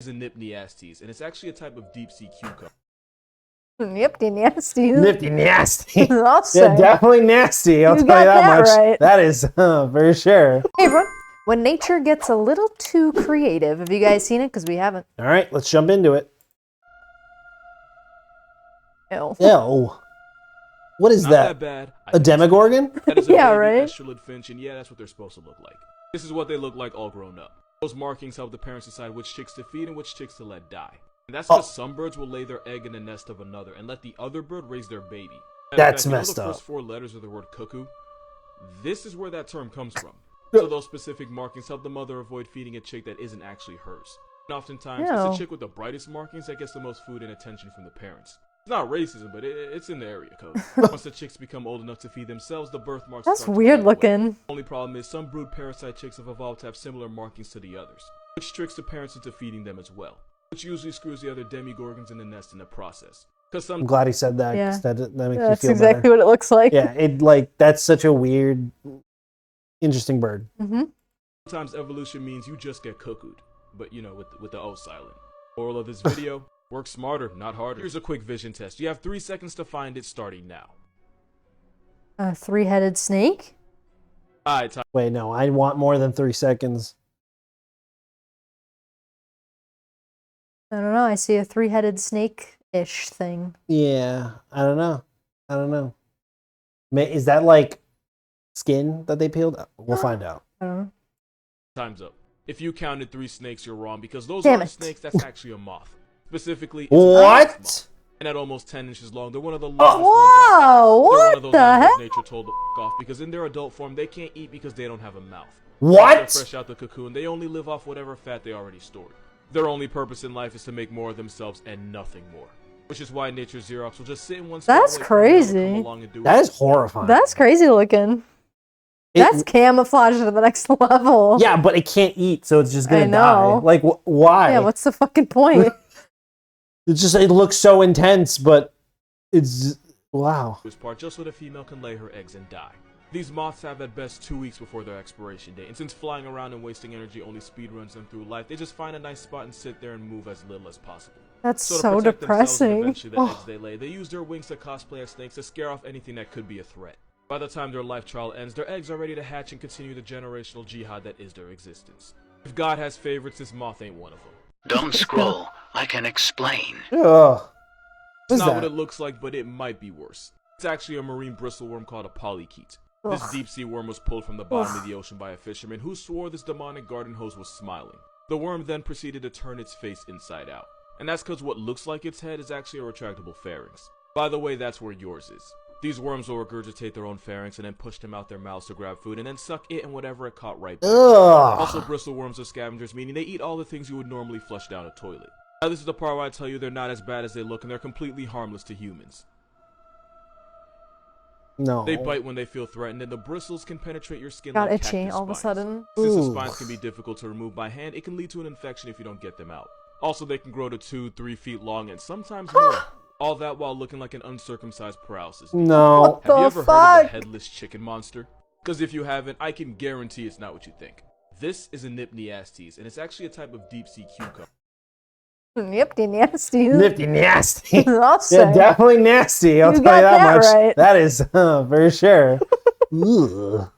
is a Nipneastes, and it's actually a type of deep-sea cucumber. Nifty nasty. Nifty nasty. I'll say. Yeah, definitely nasty. I'll You tell you got that that much. right. That is for sure. Hey everyone, when nature gets a little too creative, have you guys seen it? Because we haven't. All right, let's jump into it. Ew. Ew. What is Not that? bad. A demogorgon? That is a Yeah, baby right? estrelid finch, and yeah, that's what they're supposed to look like. This is what they look like all grown up. Those markings help the parents decide which chicks to feed and which chicks to let die. And that's because some birds will lay their egg in the nest of another and let the other bird raise their baby. That's you know messed the up. first 4 letters of the word cuckoo? This is where that term comes from. So those specific markings help the mother avoid feeding a chick that isn't actually hers. And oftentimes, it's Ew. the chick with the brightest markings that gets the most food and attention from the parents. It's not racism, but it's in the area code. Once the chicks become old enough to feed themselves, the birthmarks That's start to weird fade away. looking. Only problem is some brood parasite chicks have evolved to have similar markings to the others, which tricks the parents into feeding them as well, which usually screws the other demigorgons in the nest in the process. Because some I'm glad he said that. Yeah. 'Cause that makes me That's feel exactly better. what it looks like. Yeah, that's such a weird, interesting bird. Mm-hmm. sometimes evolution means you just get cuckooed, but you know, with the O silent. Moral of this video: work smarter, not harder. Here's a quick vision test. You have 3 seconds to find it, starting now. A 3-headed snake? Alright, time. Wait, no, I want more than 3 seconds. I don't know. I see a 3-headed snake-ish thing. Yeah, I don't know. Is that like skin that they peeled? We'll find out. I don't know. Time's up. If you counted 3 snakes, you're wrong, because those Damn aren't it. snakes, that's actually a moth. Specifically, it's a moth. What? And at almost 10 inches long, they're one of the longest ones out Whoa! there. They're one of What those the animals heck? nature told to off, because in their adult form, they can't eat because they don't have a mouth. What? Once they're fresh out the cocoon, they only live off whatever fat they already stored. Their only purpose in life is to make more of themselves and nothing more. Which is why nature's Xerox will just sit in one spot. That's and wait for another to come crazy. along and do That it. is horrifying. That's crazy looking. That's camouflage to the next level. Yeah, but it can't eat, so it's just gonna I know. die. Like, why? Yeah, what's the fucking point? It looks so intense, but it's wow. This part just so the female can lay her eggs and die. These moths have at best 2 weeks before their expiration date, and since flying around and wasting energy only speed runs them through life, they just find a nice spot and sit there and move as little as possible. That's So to so protect themselves and depressing. eventually the eggs they lay, they use their wings to cosplay as snakes to scare off anything that could be a threat. By the time their life trial ends, their eggs are ready to hatch and continue the generational jihad that is their existence. If God has favorites, this moth ain't one of them. Don't scroll. I can explain. Ugh. It's What's not what that? it looks like, but it might be worse. It's actually a marine bristleworm called a polychaete. This Ugh. deep-sea worm was pulled from the bottom of the ocean by a fisherman who swore this demonic garden hose was smiling. The worm then proceeded to turn its face inside out. And that's because what looks like its head is actually a retractable pharynx. By the way, that's where yours is. These worms will regurgitate their own pharynx and then push them out their mouths to grab food and then suck it and whatever it caught right back. Also, Ugh. bristleworms are scavengers, meaning they eat all the things you would normally flush down a toilet. Now this is the part where I tell you they're not as bad as they look and they're completely harmless to humans. No. They bite when they feel threatened, and the bristles can penetrate your skin Got like itchy cactus all of a spines. sudden. Since the Ooh. spines can be difficult to remove by hand, it can lead to an infection if you don't get them out. Also, they can grow to 2-3 feet long and sometimes more. All that while looking like an uncircumcised paralysis. No. Have you The ever heard of fuck? the headless chicken monster? Because if you haven't, I can guarantee it's not what you think. This is a Nipneastes, and it's actually a type of deep-sea cucumber. Nifty nasty. Nifty nasty. I'll say. Yeah, definitely nasty. I'll You tell you got that that much. right. That is for sure. Ugh.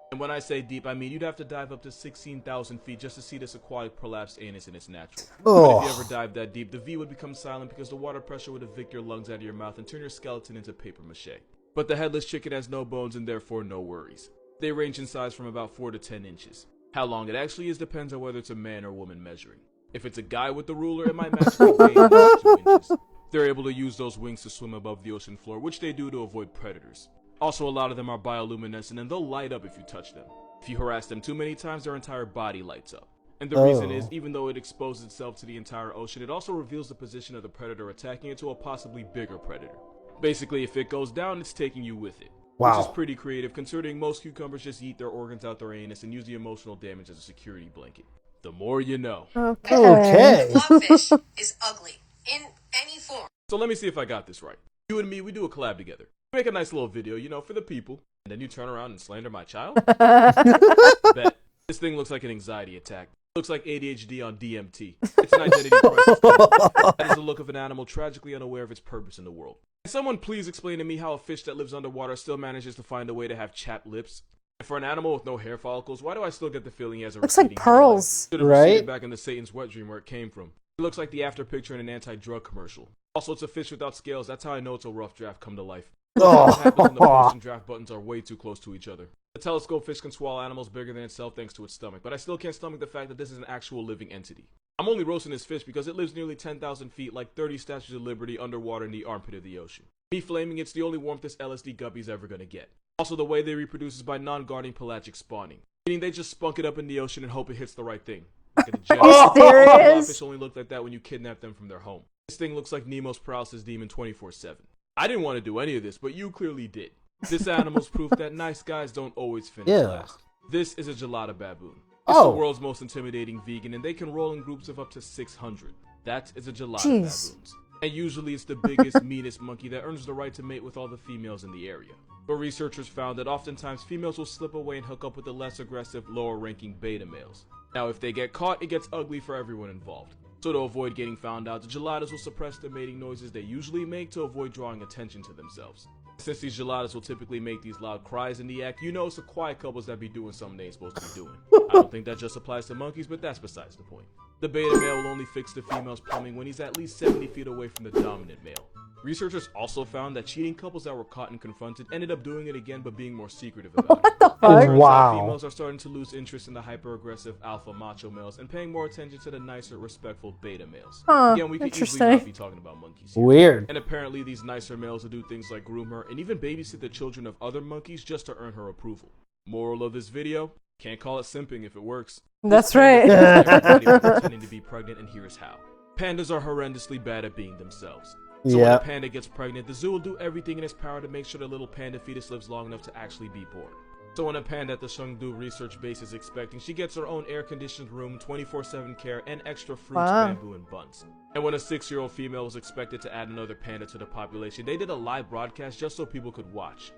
And when I say deep, I mean you'd have to dive up to 16,000 feet just to see this aquatic prolapsed anus in its natural. But if you Ugh. ever dive that deep, the V would become silent because the water pressure would evict your lungs out of your mouth and turn your skeleton into paper mache. But the headless chicken has no bones and therefore no worries. They range in size from about 4 to 10 inches. How long it actually is depends on whether it's a man or woman measuring. If it's a guy with the ruler, it might magically gain about 2 inches. They're able to use those wings to swim above the ocean floor, which they do to avoid predators. Also, a lot of them are bioluminescent and they'll light up if you touch them. If you harass them too many times, their entire body lights up. And the reason is, even though it exposes itself to the entire ocean, it also reveals the position of the predator attacking it to a possibly bigger predator. Basically, if it goes down, it's taking you with it. Wow. Which is pretty creative, considering most cucumbers just eat their organs out their anus and use the emotional damage as a security blanket. The more you know. Okay. Okay. Blobfish is ugly in any form. So let me see if I got this right. You and me, we do a collab together. We make a nice little video, you know, for the people. And then you turn around and slander my child? Bet. This thing looks like an anxiety attack. Looks like ADHD on DMT. It's an identity crisis. That is the look of an animal tragically unaware of its purpose in the world. Can someone please explain to me how a fish that lives underwater still manages to find a way to have chapped lips? And for an animal with no hair follicles, why do I still get the feeling he has a Looks like receding pearls. hairline? Should have Right? receded back into Satan's wet dream where it came from. It looks like the after picture in an anti-drug commercial. Also, it's a fish without scales. That's how I know it's a rough draft come to life. What happens when the post and draft buttons are way too close to each other. The telescope fish can swallow animals bigger than itself thanks to its stomach, but I still can't stomach the fact that this is an actual living entity. I'm only roasting this fish because it lives nearly 10,000 feet, like 30 Statues of Liberty, underwater in the armpit of the ocean. Me flaming it's the only warmth this LSD guppy's ever gonna get. Also, the way they reproduce is by non-guarding pelagic spawning, meaning they just spunk it up in the ocean and hope it hits the right thing. Like a jet. Are you serious? Fish only look like that when you kidnap them from their home. This thing looks like Nemo's paralysis demon 24/7. I didn't want to do any of this, but you clearly did. This animal's proof that nice guys don't always finish last. This is a gelada baboon. It's the world's most intimidating vegan, and they can roll in groups of up to 600. That is a gelada baboons. And usually it's the biggest, meanest monkey that earns the right to mate with all the females in the area. But researchers found that oftentimes females will slip away and hook up with the less aggressive, lower-ranking beta males. Now, if they get caught, it gets ugly for everyone involved. So to avoid getting found out, the geladas will suppress the mating noises they usually make to avoid drawing attention to themselves. Since these geladas will typically make these loud cries in the act, you know it's the quiet couples that be doing something they ain't supposed to be doing. I don't think that just applies to monkeys, but that's besides the point. The beta male will only fix the female's plumbing when he's at least 70 feet away from the dominant male. Researchers also found that cheating couples that were caught and confronted ended up doing it again but being more secretive about it. What the fuck? Wow. Females are starting to lose interest in the hyper-aggressive alpha macho males and paying more attention to the nicer, respectful beta males. Huh, Again, we could easily interesting. not be talking about monkeys here. Weird. And apparently these nicer males will do things like groom her and even babysit the children of other monkeys just to earn her approval. Moral of this video, can't call it simping if it works. That's This right. panda is pretending to be pregnant, and here's how. Pandas are horrendously bad at being themselves. So when a panda gets pregnant, the zoo will do everything in its power to make sure the little panda fetus lives long enough to actually be born. So when a panda at the Chengdu research base is expecting, she gets her own air-conditioned room, 24/7 care, and extra fruits, bamboo, and buns. And when a 6-year-old female was expected to add another panda to the population, they did a live broadcast just so people could watch.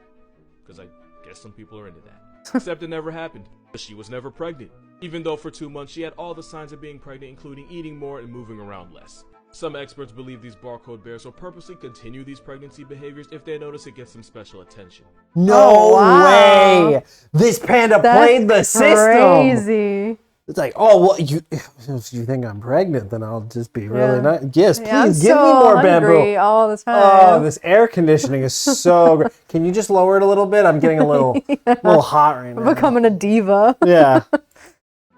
Because I guess some people are into that. Except it never happened. But she was never pregnant. Even though for 2 months she had all the signs of being pregnant, including eating more and moving around less. Some experts believe these barcode bears will purposely continue these pregnancy behaviors if they notice it gets some special attention. No Oh, wow. way! This panda played the system. Crazy. It's like, oh well, if you think I'm pregnant, then I'll just be really nice. Yes, please Yeah, I'm give me so more hungry bamboo. all the time. Oh, this air conditioning is so great. Can you just lower it a little bit? I'm getting a little hot right I'm now. becoming a diva. Yeah.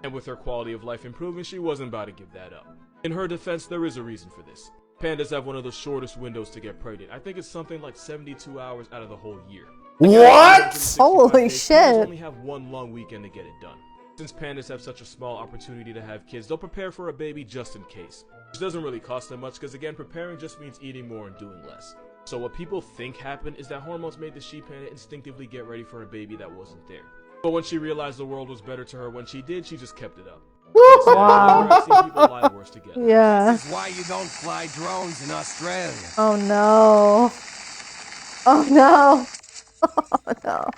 And with her quality of life improving, she wasn't about to give that up. In her defense, there is a reason for this. Pandas have one of the shortest windows to get pregnant. I think it's something like 72 hours out of the whole year. What? Holy Pandas shit. only have one long weekend to get it done. Since pandas have such a small opportunity to have kids, they'll prepare for a baby just in case. Which doesn't really cost them much because again, preparing just means eating more and doing less. So what people think happened is that hormones made the she panda instinctively get ready for a baby that wasn't there. But when she realized the world was better to her when she did, she just kept it up. Wow. I've seen people lie worse together. Yeah. This is why you don't fly drones in Australia. Oh no. Oh no. Oh no.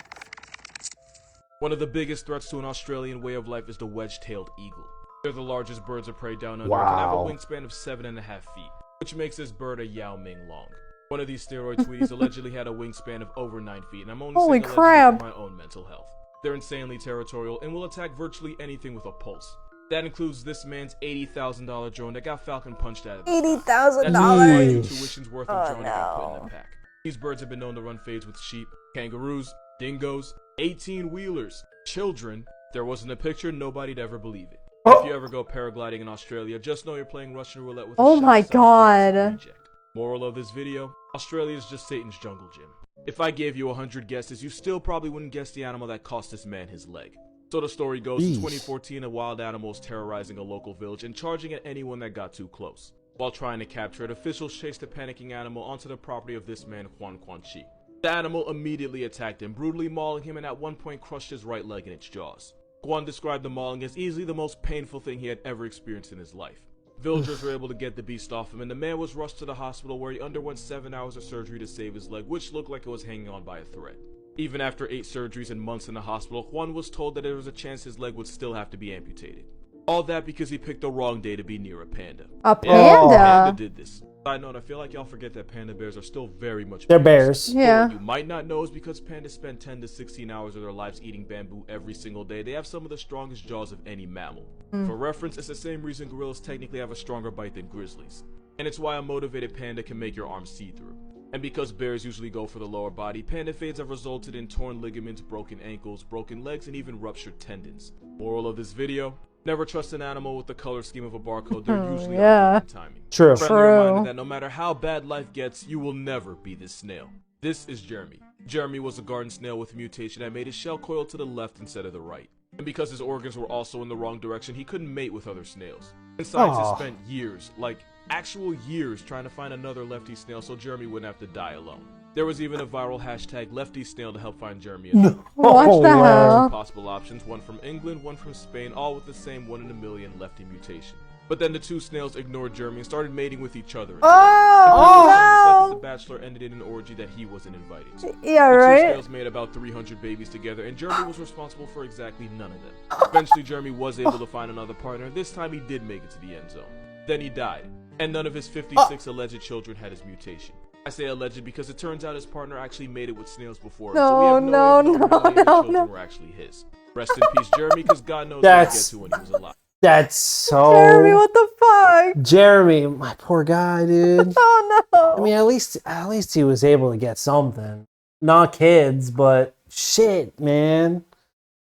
One of the biggest threats to an Australian way of life is the wedge-tailed eagle. They're the largest birds of prey down under and can have a wingspan of 7.5 feet, which makes this bird a Yao Ming long. One of these steroid tweeties allegedly had a wingspan of over 9 feet, and I'm only Holy saying allegedly crap. for my own mental health. They're insanely territorial and will attack virtually anything with a pulse. That includes this man's $80,000 drone that got falcon punched out of his $80,000. That's my intuition's worth of drone that got put in no. the pack. These birds have been known to run fades with sheep, kangaroos, dingoes, 18-wheelers, children. If there wasn't a picture, nobody'd ever believe it. If you ever go paragliding in Australia, just know you're playing Russian roulette with a Oh shot my South Korean God. reject. Moral of this video, Australia is just Satan's jungle gym. If I gave you 100 guesses, you still probably wouldn't guess the animal that cost this man his leg. So the story goes, in 2014, a wild animal was terrorizing a local village and charging at anyone that got too close. While trying to capture it, officials chased the panicking animal onto the property of this man, Juan Chi. The animal immediately attacked him, brutally mauling him and at one point crushed his right leg in its jaws. Juan described the mauling as easily the most painful thing he had ever experienced in his life. Villagers were able to get the beast off him and the man was rushed to the hospital where he underwent 7 hours of surgery to save his leg, which looked like it was hanging on by a thread. Even after 8 surgeries and months in the hospital, Juan was told that there was a chance his leg would still have to be amputated. All that because he picked the wrong day to be near a panda. A Yeah, panda? Panda did this. Side note, I feel like y'all forget that panda bears are still very much They're bears. Yeah. What you might not know is because pandas spend 10 to 16 hours of their lives eating bamboo every single day, they have some of the strongest jaws of any mammal. For reference, it's the same reason gorillas technically have a stronger bite than grizzlies. And it's why a motivated panda can make your arms see-through. And because bears usually go for the lower body, panda fades have resulted in torn ligaments, broken ankles, broken legs, and even ruptured tendons. Moral of this video: never trust an animal with the color scheme of a barcode. They're usually yeah. on timing. True. Friendly reminder that no matter how bad life gets, you will never be this snail. This is Jeremy. Jeremy was a garden snail with a mutation that made his shell coil to the left instead of the right. And because his organs were also in the wrong direction, he couldn't mate with other snails. And scientists spent years, like actual years, trying to find another lefty snail so Jeremy wouldn't have to die alone. There was even a viral hashtag #LeftySnail to help find Jeremy a home. What the hell? Possible options, one from England, one from Spain, all with the same 1 in a million lefty mutation. But then the two snails ignored Jeremy and started mating with each other. Just like The Bachelor ended in an orgy that he wasn't invited to. Yeah, The two right? snails made about 300 babies together, and Jeremy was responsible for exactly none of them. Eventually, Jeremy was able to find another partner, and this time he did make it to the end zone. Then he died, and none of his 56 alleged children had his mutation. I say alleged because it turns out his partner actually made it with snails before him, so we have no way of knowing how many of the children were actually his. Rest in peace, Jeremy, because God knows what he get to when he was alive. That's so... Jeremy, what the fuck? Jeremy, my poor guy, dude. Oh no. I mean, at least he was able to get something. Not kids, but shit, man.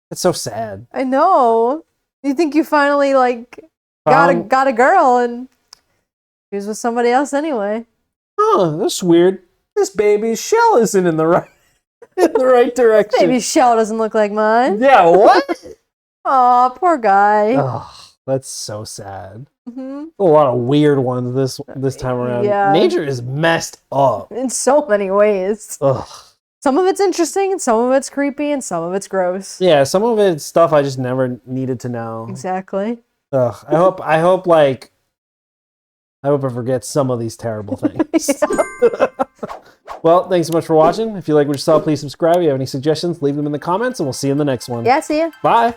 It's so sad. I know. You think you finally got a girl and she was with somebody else anyway. Oh, that's weird. This baby's shell isn't in the right direction. Baby shell doesn't look like mine. Yeah, what? Aw, poor guy. Oh, that's so sad. Hmm. A lot of weird ones this time around. Yeah. Nature is messed up. In so many ways. Ugh. Some of it's interesting and some of it's creepy and some of it's gross. Yeah, some of it's stuff I just never needed to know. Exactly. Ugh. I hope I forget some of these terrible things. Well, thanks so much for watching. If you like what you saw, please subscribe. If you have any suggestions, leave them in the comments, and we'll see you in the next one. Yeah, see ya. Bye.